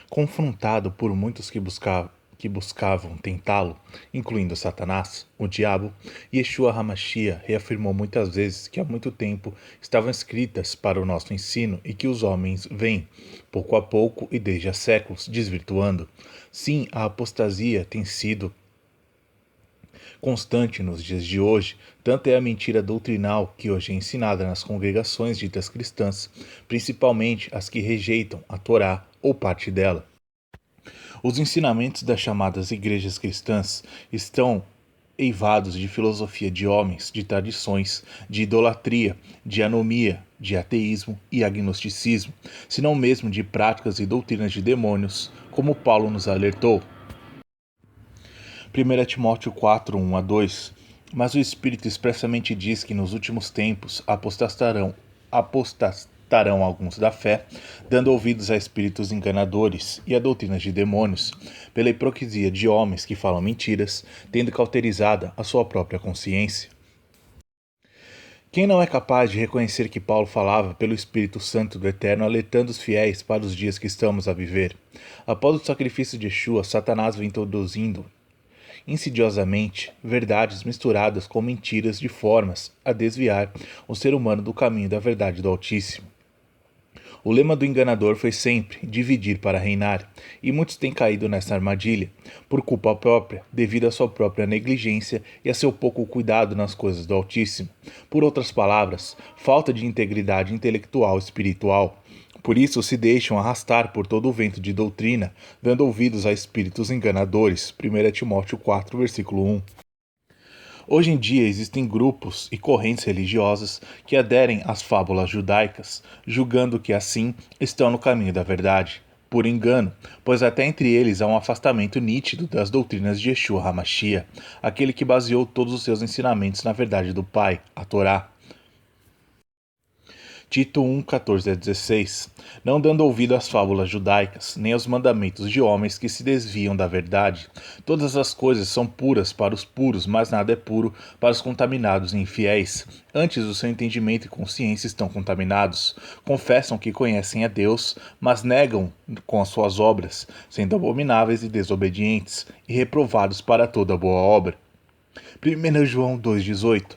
Confrontado por muitos que buscavam tentá-lo, incluindo Satanás, o diabo, Yeshua HaMashiach reafirmou muitas vezes que há muito tempo estavam escritas para o nosso ensino e que os homens vêm, pouco a pouco e desde há séculos, desvirtuando. Sim, a apostasia tem sido constante nos dias de hoje, tanto é a mentira doutrinal que hoje é ensinada nas congregações ditas cristãs, principalmente as que rejeitam a Torá ou parte dela. Os ensinamentos das chamadas igrejas cristãs estão eivados de filosofia de homens, de tradições, de idolatria, de anomia, de ateísmo e agnosticismo, se não mesmo de práticas e doutrinas de demônios, como Paulo nos alertou. 1 Timóteo 4, 1 a 2. Mas o Espírito expressamente diz que nos últimos tempos apostatarão alguns da fé, dando ouvidos a espíritos enganadores e a doutrinas de demônios, pela hipocrisia de homens que falam mentiras, tendo cauterizada a sua própria consciência. Quem não é capaz de reconhecer que Paulo falava pelo Espírito Santo do Eterno, alertando os fiéis para os dias que estamos a viver? Após o sacrifício de Yeshua, Satanás vem introduzindo insidiosamente verdades misturadas com mentiras de formas a desviar o ser humano do caminho da verdade do Altíssimo. O lema do enganador foi sempre dividir para reinar, e muitos têm caído nessa armadilha, por culpa própria, devido à sua própria negligência e a seu pouco cuidado nas coisas do Altíssimo. Por outras palavras, falta de integridade intelectual e espiritual. Por isso se deixam arrastar por todo o vento de doutrina, dando ouvidos a espíritos enganadores. 1 Timóteo 4, versículo 1. Hoje em dia existem grupos e correntes religiosas que aderem às fábulas judaicas, julgando que assim estão no caminho da verdade. Por engano, pois até entre eles há um afastamento nítido das doutrinas de Yeshua HaMashiach, aquele que baseou todos os seus ensinamentos na verdade do Pai, a Torá. Tito 1, 14 a 16, não dando ouvido às fábulas judaicas, nem aos mandamentos de homens que se desviam da verdade. Todas as coisas são puras para os puros, mas nada é puro para os contaminados e infiéis. Antes, o seu entendimento e consciência estão contaminados. Confessam que conhecem a Deus, mas negam com as suas obras, sendo abomináveis e desobedientes, e reprovados para toda boa obra. 1 João 2,18.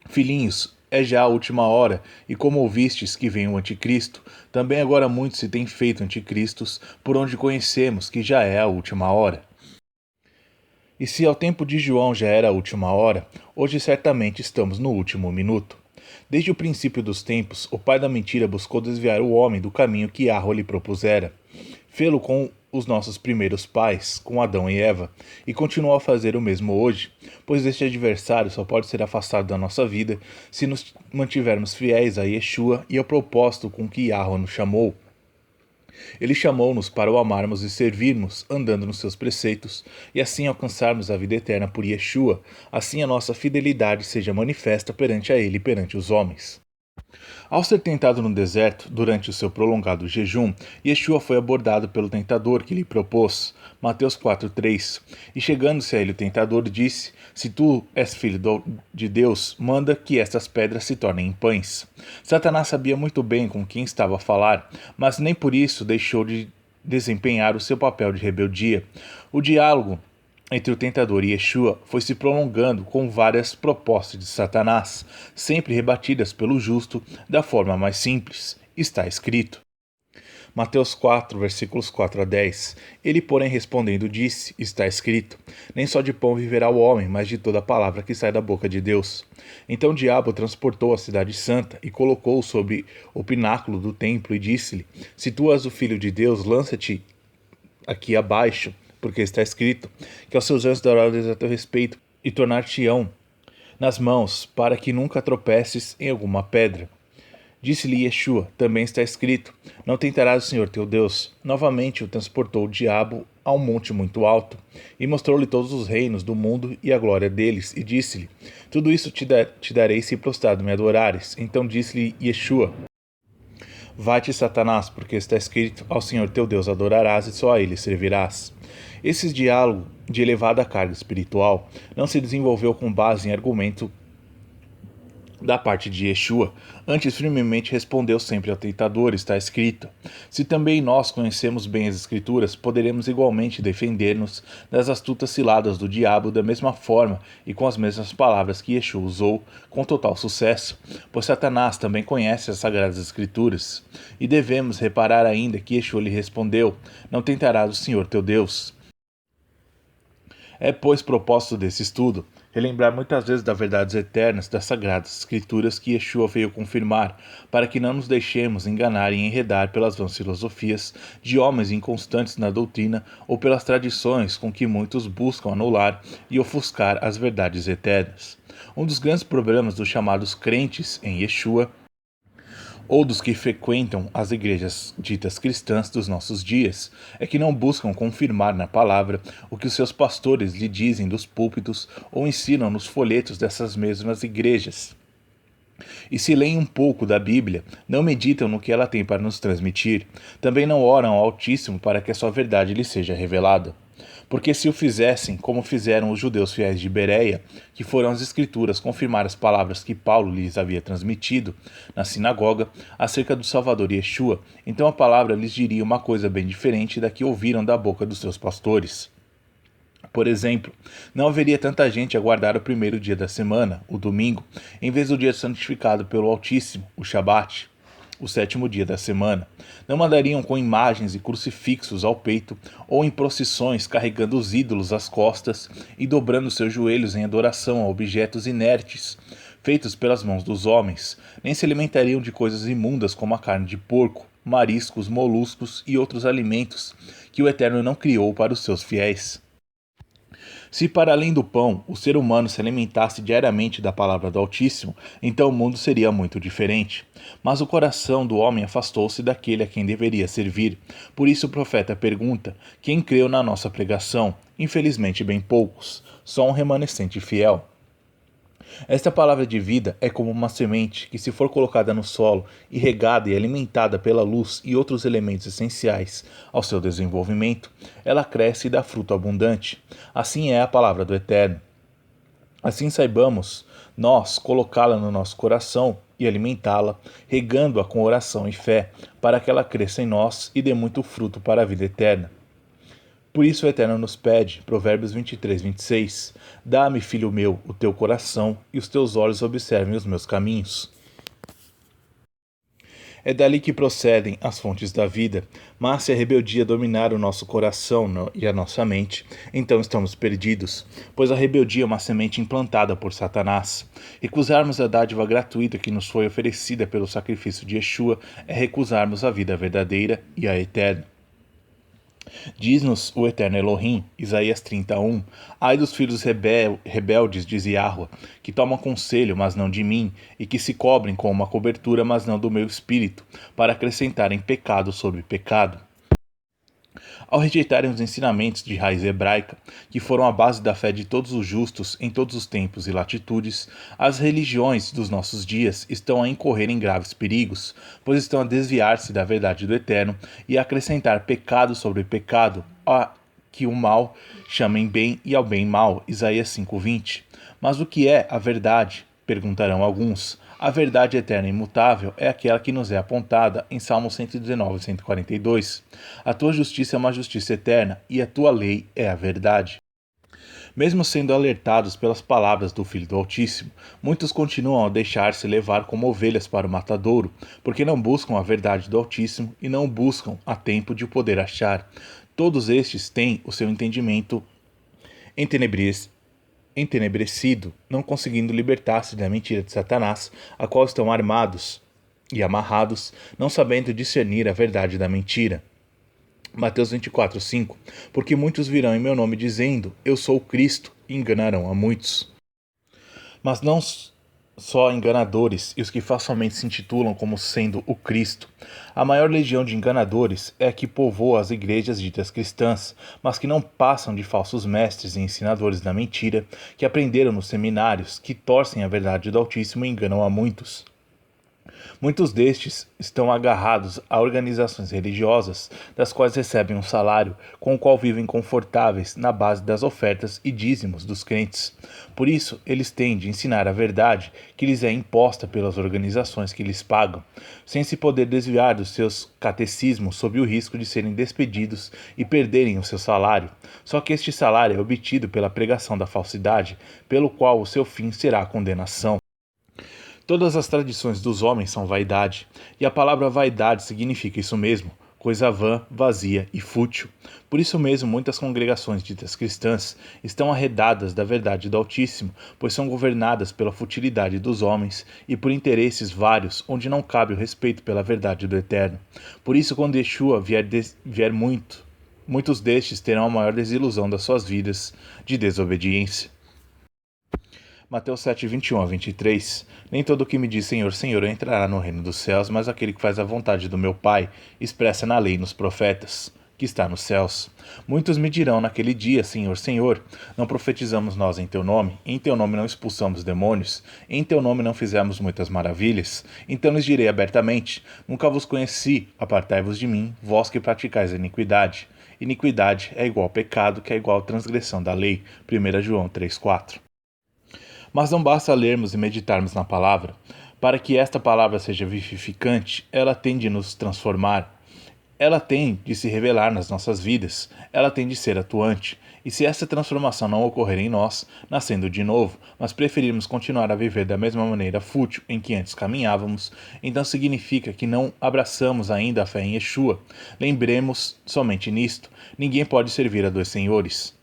Filhinhos, é já a última hora, e como ouvistes que vem o anticristo, também agora muitos se têm feito anticristos, por onde conhecemos que já é a última hora. E se ao tempo de João já era a última hora, hoje certamente estamos no último minuto. Desde o princípio dos tempos, o pai da mentira buscou desviar o homem do caminho que Yahweh lhe propusera. Fê-lo com os nossos primeiros pais, com Adão e Eva, e continua a fazer o mesmo hoje, pois este adversário só pode ser afastado da nossa vida se nos mantivermos fiéis a Yeshua e ao propósito com que Yahweh nos chamou. Ele chamou-nos para o amarmos e servirmos, andando nos seus preceitos, e assim alcançarmos a vida eterna por Yeshua, assim a nossa fidelidade seja manifesta perante a ele e perante os homens. Ao ser tentado no deserto, durante o seu prolongado jejum, Yeshua foi abordado pelo tentador que lhe propôs, Mateus 4,3, e chegando-se a ele o tentador disse, se tu és filho de Deus, manda que estas pedras se tornem em pães. Satanás sabia muito bem com quem estava a falar, mas nem por isso deixou de desempenhar o seu papel de rebeldia. O diálogo entre o tentador e Yeshua foi se prolongando com várias propostas de Satanás, sempre rebatidas pelo justo da forma mais simples. Está escrito. Mateus 4, versículos 4 a 10. Ele, porém, respondendo, disse, está escrito, nem só de pão viverá o homem, mas de toda palavra que sai da boca de Deus. Então o diabo transportou a cidade santa e colocou-o sobre o pináculo do templo e disse-lhe, se tu és o filho de Deus, lança-te aqui abaixo, porque está escrito que aos seus anjos dará ordens a teu respeito e tornar-te-ão nas mãos, para que nunca tropeces em alguma pedra. Disse-lhe Yeshua, também está escrito, não tentarás o Senhor teu Deus. Novamente o transportou o diabo a um monte muito alto, e mostrou-lhe todos os reinos do mundo e a glória deles, e disse-lhe, tudo isso te darei se prostrado me adorares. Então disse-lhe Yeshua, vai-te, Satanás, porque está escrito, ao Senhor teu Deus adorarás e só a ele servirás. Esse diálogo de elevada carga espiritual não se desenvolveu com base em argumento Da parte de Yeshua, antes firmemente respondeu sempre ao tentador, está escrito: se também nós conhecemos bem as Escrituras, poderemos igualmente defender-nos das astutas ciladas do diabo da mesma forma e com as mesmas palavras que Yeshua usou, com total sucesso, pois Satanás também conhece as Sagradas Escrituras. E devemos reparar ainda que Yeshua lhe respondeu: não tentarás o Senhor teu Deus. É, pois, propósito desse estudo relembrar muitas vezes das verdades eternas das Sagradas Escrituras que Yeshua veio confirmar, para que não nos deixemos enganar e enredar pelas vãs filosofias de homens inconstantes na doutrina ou pelas tradições com que muitos buscam anular e ofuscar as verdades eternas. Um dos grandes problemas dos chamados crentes em Yeshua ou dos que frequentam as igrejas ditas cristãs dos nossos dias, é que não buscam confirmar na palavra o que os seus pastores lhe dizem dos púlpitos ou ensinam nos folhetos dessas mesmas igrejas. E se leem um pouco da Bíblia, não meditam no que ela tem para nos transmitir, também não oram ao Altíssimo para que a sua verdade lhe seja revelada. Porque se o fizessem, como fizeram os judeus fiéis de Bereia, que foram às Escrituras confirmar as palavras que Paulo lhes havia transmitido na sinagoga acerca do Salvador Yeshua, então a palavra lhes diria uma coisa bem diferente da que ouviram da boca dos seus pastores. Por exemplo, não haveria tanta gente a guardar o primeiro dia da semana, o domingo, em vez do dia santificado pelo Altíssimo, o Shabat, o sétimo dia da semana. Não andariam com imagens e crucifixos ao peito ou em procissões carregando os ídolos às costas e dobrando seus joelhos em adoração a objetos inertes, feitos pelas mãos dos homens, nem se alimentariam de coisas imundas como a carne de porco, mariscos, moluscos e outros alimentos que o Eterno não criou para os seus fiéis. Se para além do pão o ser humano se alimentasse diariamente da palavra do Altíssimo, então o mundo seria muito diferente. Mas o coração do homem afastou-se daquele a quem deveria servir. Por isso o profeta pergunta: quem creu na nossa pregação? Infelizmente bem poucos, só um remanescente fiel. Esta palavra de vida é como uma semente que, se for colocada no solo e regada e alimentada pela luz e outros elementos essenciais ao seu desenvolvimento, ela cresce e dá fruto abundante. Assim é a palavra do Eterno. Assim saibamos nós colocá-la no nosso coração e alimentá-la, regando-a com oração e fé, para que ela cresça em nós e dê muito fruto para a vida eterna. Por isso o Eterno nos pede, Provérbios 23, 26, dá-me, filho meu, o teu coração, e os teus olhos observem os meus caminhos. É dali que procedem as fontes da vida, mas se a rebeldia dominar o nosso coração e a nossa mente, então estamos perdidos, pois a rebeldia é uma semente implantada por Satanás. Recusarmos a dádiva gratuita que nos foi oferecida pelo sacrifício de Yeshua é recusarmos a vida verdadeira e a eterna. Diz-nos o eterno Elohim, Isaías 31, ai dos filhos rebeldes, diz Yahua, que tomam conselho, mas não de mim, e que se cobrem com uma cobertura, mas não do meu espírito, para acrescentarem pecado sobre pecado. Ao rejeitarem os ensinamentos de raiz hebraica, que foram a base da fé de todos os justos em todos os tempos e latitudes, as religiões dos nossos dias estão a incorrer em graves perigos, pois estão a desviar-se da verdade do Eterno e a acrescentar pecado sobre pecado, a que o mal chamem bem e ao bem mal. Isaías 5:20. Mas o que é a verdade? Perguntarão alguns. A verdade eterna e imutável é aquela que nos é apontada em Salmos 119 e 142. A tua justiça é uma justiça eterna e a tua lei é a verdade. Mesmo sendo alertados pelas palavras do Filho do Altíssimo, muitos continuam a deixar-se levar como ovelhas para o matadouro, porque não buscam a verdade do Altíssimo e não buscam a tempo de o poder achar. Todos estes têm o seu entendimento entenebrecido, não conseguindo libertar-se da mentira de Satanás, a qual estão armados e amarrados, não sabendo discernir a verdade da mentira. Mateus 24:5. Porque muitos virão em meu nome dizendo, eu sou o Cristo, e enganarão a muitos. Mas não só enganadores e os que falsamente se intitulam como sendo o Cristo. A maior legião de enganadores é a que povoa as igrejas ditas cristãs, mas que não passam de falsos mestres e ensinadores da mentira, que aprenderam nos seminários, que torcem a verdade do Altíssimo e enganam a muitos. Muitos destes estão agarrados a organizações religiosas, das quais recebem um salário, com o qual vivem confortáveis na base das ofertas e dízimos dos crentes. Por isso, eles têm de ensinar a verdade que lhes é imposta pelas organizações que lhes pagam, sem se poder desviar dos seus catecismos sob o risco de serem despedidos e perderem o seu salário. Só que este salário é obtido pela pregação da falsidade, pelo qual o seu fim será a condenação. Todas as tradições dos homens são vaidade, e a palavra vaidade significa isso mesmo, coisa vã, vazia e fútil. Por isso mesmo, muitas congregações ditas cristãs estão arredadas da verdade do Altíssimo, pois são governadas pela futilidade dos homens e por interesses vários, onde não cabe o respeito pela verdade do Eterno. Por isso, quando Yeshua vier muitos destes terão a maior desilusão das suas vidas de desobediência. Mateus 7, 21 a 23. Nem todo o que me diz Senhor, Senhor entrará no reino dos céus, mas aquele que faz a vontade do meu Pai, expressa na lei e nos profetas, que está nos céus. Muitos me dirão naquele dia, Senhor, Senhor, não profetizamos nós em teu nome? Em teu nome não expulsamos demônios? Em teu nome não fizemos muitas maravilhas? Então lhes direi abertamente, nunca vos conheci, apartai-vos de mim, vós que praticais a iniquidade. Iniquidade é igual pecado, que é igual transgressão da lei. 1 João 3,4. Mas não basta lermos e meditarmos na palavra. Para que esta palavra seja vivificante, ela tem de nos transformar. Ela tem de se revelar nas nossas vidas. Ela tem de ser atuante. E se essa transformação não ocorrer em nós, nascendo de novo, mas preferirmos continuar a viver da mesma maneira fútil em que antes caminhávamos, então significa que não abraçamos ainda a fé em Yeshua. Lembremos somente nisto: ninguém pode servir a dois senhores.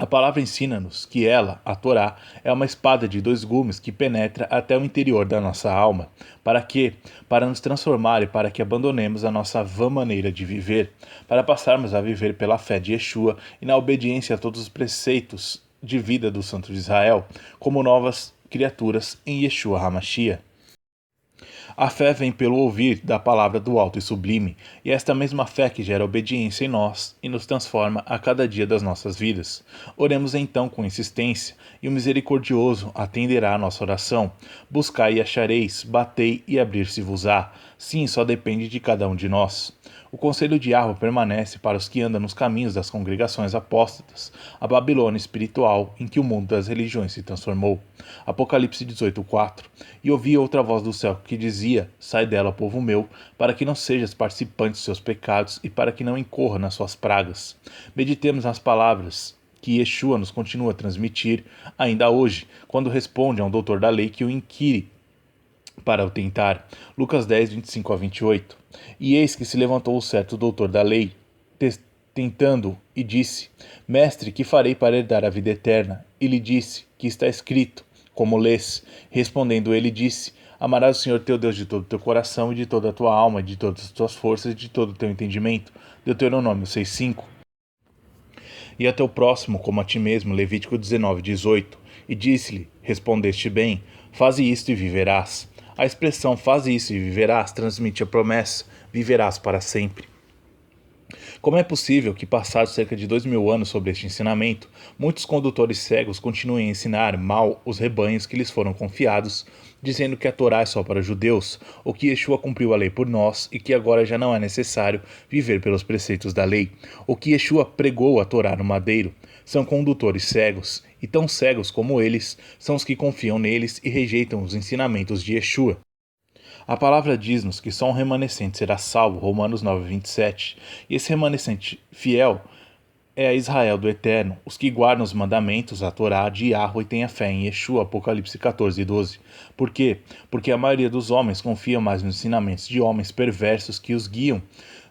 A palavra ensina-nos que ela, a Torá, é uma espada de dois gumes que penetra até o interior da nossa alma. Para quê? Para nos transformar e para que abandonemos a nossa vã maneira de viver, para passarmos a viver pela fé de Yeshua e na obediência a todos os preceitos de vida do Santo de Israel, como novas criaturas em Yeshua HaMashiach. A fé vem pelo ouvir da palavra do alto e sublime, e é esta mesma fé que gera obediência em nós e nos transforma a cada dia das nossas vidas. Oremos então com insistência, e o misericordioso atenderá a nossa oração. Buscai e achareis, batei e abrir-se-vos-á. Sim, só depende de cada um de nós. O conselho de Yahweh permanece para os que andam nos caminhos das congregações apóstatas, a Babilônia espiritual em que o mundo das religiões se transformou. Apocalipse 18:4. E ouvi outra voz do céu que dizia: Sai dela, povo meu, para que não sejas participante dos seus pecados e para que não incorra nas suas pragas. Meditemos nas palavras que Yeshua nos continua a transmitir ainda hoje, quando responde a um doutor da lei que o inquire para o tentar. Lucas 10, 25 a 28. E eis que se levantou o certo doutor da lei, tentando, e disse: Mestre, que farei para herdar a vida eterna? E lhe disse: Que está escrito, como lês? Respondendo ele, disse: Amarás o Senhor teu Deus de todo o teu coração, e de toda a tua alma, e de todas as tuas forças, e de todo o teu entendimento. Deuteronômio 6:5. E a teu próximo como a ti mesmo. Levítico 19:18. E disse-lhe: Respondeste bem, faze isto e viverás. A expressão faze isso e viverás transmite a promessa: viverás para sempre. Como é possível que, passados cerca de 2000 anos sobre este ensinamento, muitos condutores cegos continuem a ensinar mal os rebanhos que lhes foram confiados, dizendo que a Torá é só para os judeus, ou que Yeshua cumpriu a lei por nós e que agora já não é necessário viver pelos preceitos da lei, ou que Yeshua pregou a Torá no madeiro? São condutores cegos, e tão cegos como eles são os que confiam neles e rejeitam os ensinamentos de Yeshua. A palavra diz-nos que só um remanescente será salvo, Romanos 9:27, e esse remanescente fiel é a Israel do Eterno, os que guardam os mandamentos, a Torá de Yahweh e têm a fé em Yeshua, Apocalipse 14:12. Por quê? Porque a maioria dos homens confia mais nos ensinamentos de homens perversos que os guiam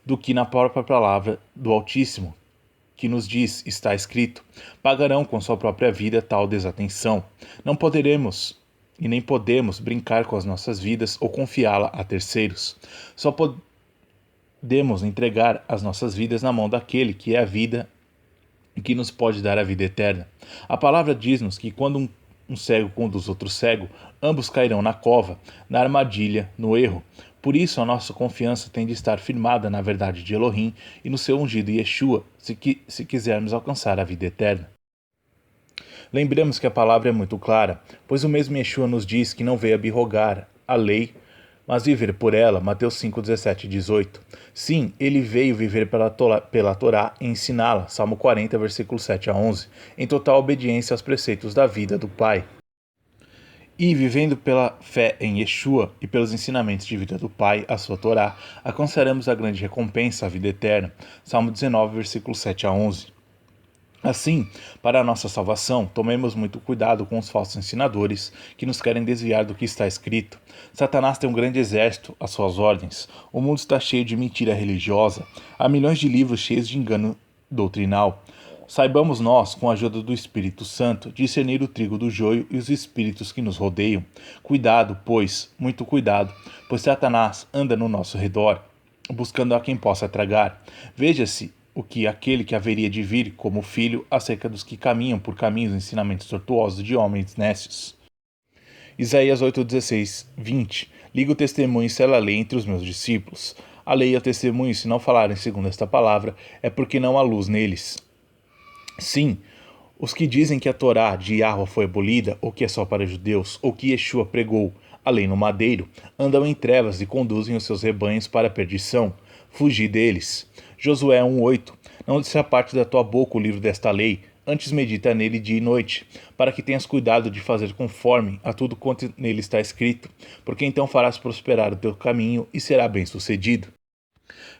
do que na própria palavra do Altíssimo, que nos diz, está escrito: pagarão com sua própria vida tal desatenção. Não poderemos e nem podemos brincar com as nossas vidas ou confiá-la a terceiros. Só podemos entregar as nossas vidas na mão daquele que é a vida e que nos pode dar a vida eterna. A palavra diz-nos que quando um cego conduz outro cego, ambos cairão na cova, na armadilha, no erro. Por isso a nossa confiança tem de estar firmada na verdade de Elohim e no seu ungido Yeshua, se quisermos alcançar a vida eterna. Lembremos que a palavra é muito clara, pois o mesmo Yeshua nos diz que não veio abrogar a lei mas viver por ela. Mateus 5, 17 e 18. Sim, ele veio viver pela Torá e ensiná-la. Salmo 40, versículo 7 a 11, em total obediência aos preceitos da vida do Pai. E, vivendo pela fé em Yeshua e pelos ensinamentos de vida do Pai, a sua Torá, alcançaremos a grande recompensa, a vida eterna. Salmo 19, versículo 7 a 11. Assim, para a nossa salvação, tomemos muito cuidado com os falsos ensinadores que nos querem desviar do que está escrito. Satanás tem um grande exército às suas ordens. O mundo está cheio de mentira religiosa. Há milhões de livros cheios de engano doutrinal. Saibamos nós, com a ajuda do Espírito Santo, discernir o trigo do joio e os espíritos que nos rodeiam. Cuidado, pois, muito cuidado, pois Satanás anda no nosso redor, buscando a quem possa tragar. Veja-se o que aquele que haveria de vir como filho acerca dos que caminham por caminhos e ensinamentos tortuosos de homens nécios. Isaías 8, 16, 20. Liga o testemunho e sela a lei entre os meus discípulos. A lei e o testemunho, se não falarem segundo esta palavra, é porque não há luz neles. Sim, os que dizem que a Torá de Yahweh foi abolida, ou que é só para judeus, ou que Yeshua pregou a lei no madeiro, andam em trevas e conduzem os seus rebanhos para a perdição. Fugi deles. Josué 1,8. Não se aparte da tua boca o livro desta lei, antes medita nele dia e noite, para que tenhas cuidado de fazer conforme a tudo quanto nele está escrito, porque então farás prosperar o teu caminho e será bem-sucedido.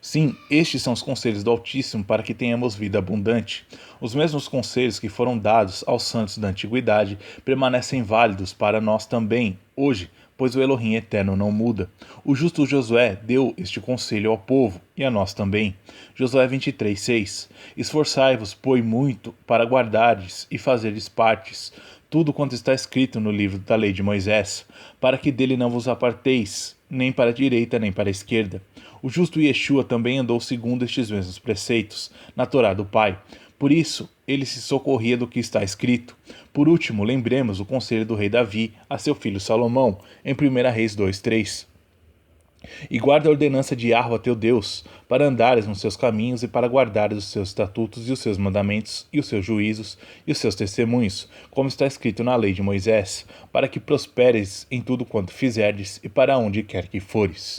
Sim, estes são os conselhos do Altíssimo para que tenhamos vida abundante. Os mesmos conselhos que foram dados aos santos da antiguidade permanecem válidos para nós também, hoje, pois o Elohim eterno não muda. O justo Josué deu este conselho ao povo, e a nós também. Josué 23, 6. Esforçai-vos, pois, muito, para guardardes e fazerdes partes tudo quanto está escrito no livro da lei de Moisés, para que dele não vos aparteis, nem para a direita, nem para a esquerda. O justo Yeshua também andou segundo estes mesmos preceitos, na Torá do Pai. Por isso, ele se socorria do que está escrito. Por último, lembremos o conselho do rei Davi a seu filho Salomão, em 1 Reis 2:3. E guarda a ordenança de Yahweh teu Deus, para andares nos seus caminhos e para guardares os seus estatutos e os seus mandamentos e os seus juízos e os seus testemunhos, como está escrito na lei de Moisés, para que prosperes em tudo quanto fizerdes e para onde quer que fores.